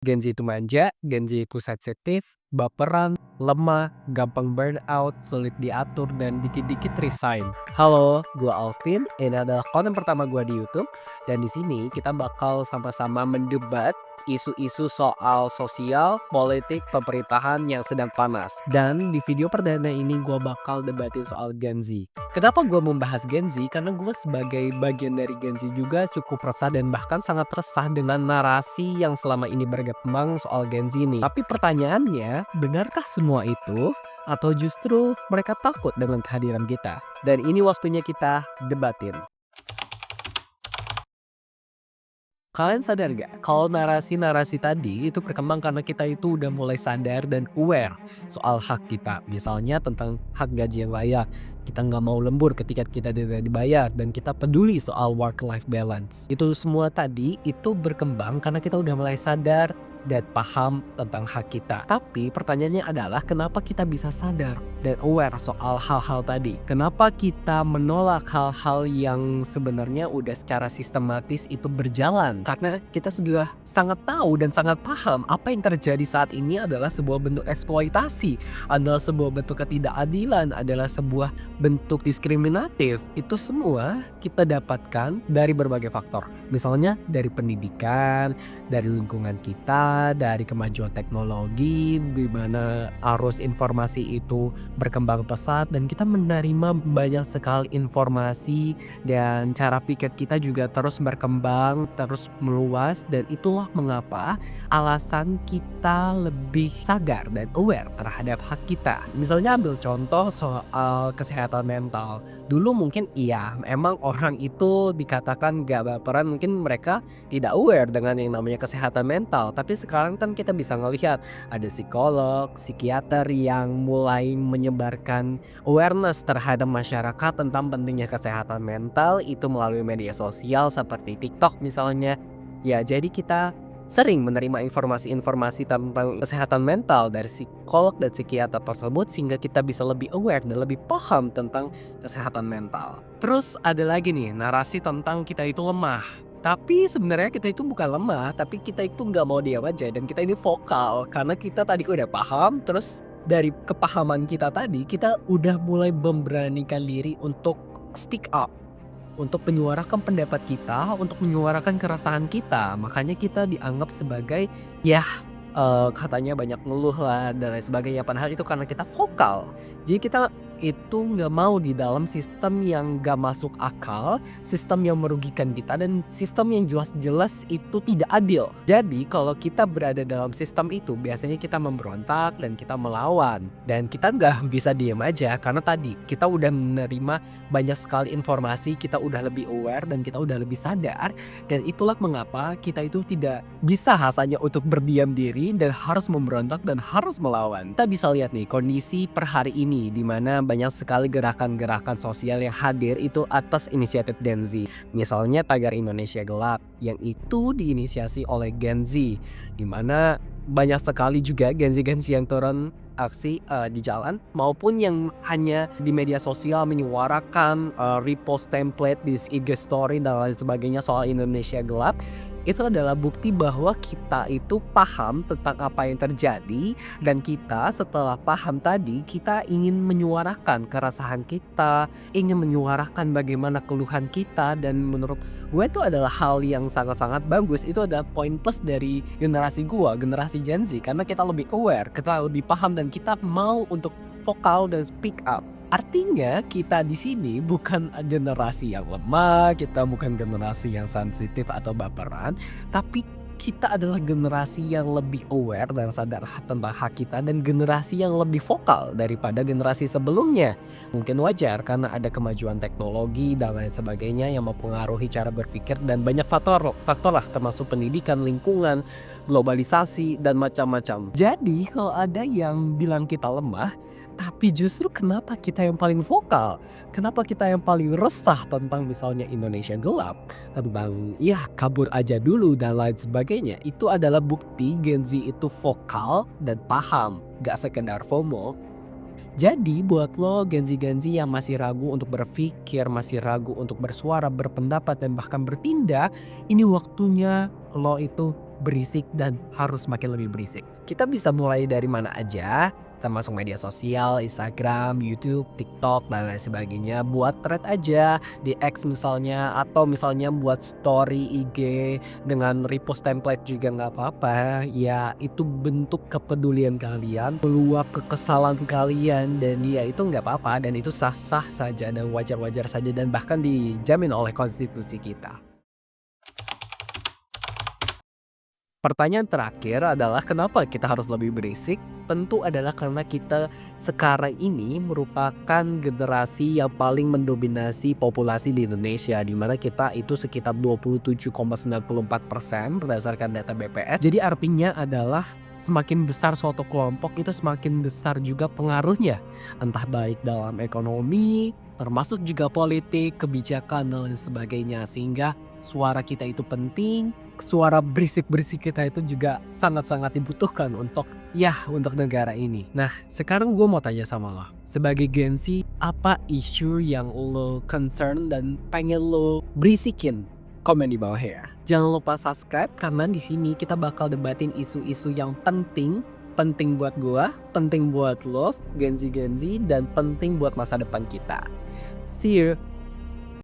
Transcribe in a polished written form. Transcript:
Gen Z itu manja, Gen Z itu sensitif, baperan, lemah, gampang burnout, sulit diatur, dan dikit-dikit resign. Halo, gua Austin. Ini adalah konten pertama gua di YouTube. Dan di sini kita bakal sama-sama mendebat isu-isu soal sosial, politik, pemerintahan yang sedang panas. Dan di video perdana ini gua bakal debatin soal Gen Z. Kenapa gua membahas Gen Z? Karena gua sebagai bagian dari Gen Z juga cukup resah dan bahkan sangat resah dengan narasi yang selama ini berkembang soal Gen Z nih. Tapi pertanyaannya, benarkah semua itu? Atau justru mereka takut dengan kehadiran kita? Dan ini waktunya kita debatin. Kalian sadar gak? Kalau narasi-narasi tadi itu berkembang karena kita itu udah mulai sadar dan aware soal hak kita. Misalnya tentang hak gaji yang layak. Kita nggak mau lembur ketika kita tidak dibayar. Dan kita peduli soal work-life balance. Itu semua tadi itu berkembang karena kita udah mulai sadar dan paham tentang hak kita. Tapi pertanyaannya adalah kenapa kita bisa sadar dan aware soal hal-hal tadi? Kenapa kita menolak hal-hal yang sebenarnya udah secara sistematis itu berjalan? Karena kita sudah sangat tahu dan sangat paham apa yang terjadi saat ini adalah sebuah bentuk eksploitasi, adalah sebuah bentuk ketidakadilan, adalah sebuah bentuk diskriminatif. Itu semua kita dapatkan dari berbagai faktor. Misalnya dari pendidikan, dari lingkungan kita, dari kemajuan teknologi, di mana arus informasi itu berkembang pesat dan kita menerima banyak sekali informasi dan cara pikir kita juga terus berkembang, terus meluas, dan itulah mengapa alasan kita lebih sadar dan aware terhadap hak kita. Misalnya ambil contoh soal kesehatan mental. Dulu mungkin iya, emang orang itu dikatakan gak baperan, mungkin mereka tidak aware dengan yang namanya kesehatan mental. Tapi sekarang kan kita bisa ngelihat ada psikolog, psikiater yang mulai menyebarkan awareness terhadap masyarakat tentang pentingnya kesehatan mental itu melalui media sosial seperti TikTok misalnya. Ya, jadi kita sering menerima informasi-informasi tentang kesehatan mental dari psikolog dan psikiater tersebut sehingga kita bisa lebih aware dan lebih paham tentang kesehatan mental. Terus ada lagi nih narasi tentang kita itu lemah. Tapi sebenarnya kita itu bukan lemah, tapi kita itu nggak mau diam aja dan kita ini vokal karena kita tadi udah paham. Terus dari kepahaman kita tadi kita udah mulai memberanikan diri untuk stick up, untuk menyuarakan pendapat kita, untuk menyuarakan keresahan kita. Makanya kita dianggap sebagai ya katanya banyak ngeluh lah dan lain sebagainya. Padahal itu karena kita vokal. Jadi kita itu nggak mau di dalam sistem yang gak masuk akal, sistem yang merugikan kita, dan sistem yang jelas-jelas itu tidak adil. Jadi kalau kita berada dalam sistem itu, biasanya kita memberontak dan kita melawan. Dan kita nggak bisa diem aja karena tadi kita udah menerima banyak sekali informasi, kita udah lebih aware dan kita udah lebih sadar. Dan itulah mengapa kita itu tidak bisa rasanya untuk berdiam diri dan harus memberontak dan harus melawan. Kita bisa lihat nih kondisi per hari ini di mana banyak sekali gerakan-gerakan sosial yang hadir itu atas inisiatif Gen Z. Misalnya Tagar Indonesia Gelap yang itu diinisiasi oleh Gen Z, di mana banyak sekali juga Gen Z yang turun aksi di jalan maupun yang hanya di media sosial menyuarakan repost template di IG story dan lain sebagainya soal Indonesia Gelap. Itu adalah bukti bahwa kita itu paham tentang apa yang terjadi dan kita setelah paham tadi kita ingin menyuarakan keresahan kita, ingin menyuarakan bagaimana keluhan kita, dan menurut gue itu adalah hal yang sangat-sangat bagus. Itu adalah poin plus dari generasi generasi Gen Z, karena kita lebih aware, kita lebih paham dan kita mau untuk vokal dan speak up. Artinya kita di sini bukan generasi yang lemah, kita bukan generasi yang sensitif atau baperan, tapi kita adalah generasi yang lebih aware dan sadar tentang hak kita dan generasi yang lebih vokal daripada generasi sebelumnya. Mungkin wajar karena ada kemajuan teknologi dan lain sebagainya yang mempengaruhi cara berpikir dan banyak faktor lah termasuk pendidikan, lingkungan, globalisasi dan macam-macam. Jadi kalau ada yang bilang kita lemah, tapi justru kenapa kita yang paling vokal? Kenapa kita yang paling resah tentang misalnya Indonesia Gelap? Tentang ya kabur aja dulu dan lain sebagainya. Itu adalah bukti Gen Z itu vokal dan paham. Gak sekedar FOMO. Jadi buat lo Gen Z yang masih ragu untuk berpikir, masih ragu untuk bersuara, berpendapat dan bahkan bertindak, ini waktunya lo itu berisik dan harus makin lebih berisik. Kita bisa mulai dari mana aja, termasuk media sosial, Instagram, YouTube, TikTok, dan lain sebagainya. Buat thread aja di X misalnya, atau misalnya buat story IG dengan repost template juga nggak apa-apa. Ya itu bentuk kepedulian kalian, meluap kekesalan kalian, dan ya itu nggak apa-apa, dan itu sah-sah saja dan wajar-wajar saja, dan bahkan dijamin oleh konstitusi kita. Pertanyaan terakhir adalah kenapa kita harus lebih berisik? Tentu adalah karena kita sekarang ini merupakan generasi yang paling mendominasi populasi di Indonesia, di mana kita itu sekitar 27,94% berdasarkan data BPS. Jadi artinya adalah semakin besar suatu kelompok itu semakin besar juga pengaruhnya, entah baik dalam ekonomi, termasuk juga politik, kebijakan, dan lain sebagainya. Sehingga suara kita itu penting, suara berisik-berisik kita itu juga sangat-sangat dibutuhkan untuk negara ini. Nah, sekarang gue mau tanya sama lo, sebagai Gen Z, apa isu yang lo concern dan pengen lo berisikin? Komen di bawah ya. Jangan lupa subscribe karena di sini kita bakal debatin isu-isu yang penting buat gua, penting buat lo, Gen Z, dan penting buat masa depan kita. See you.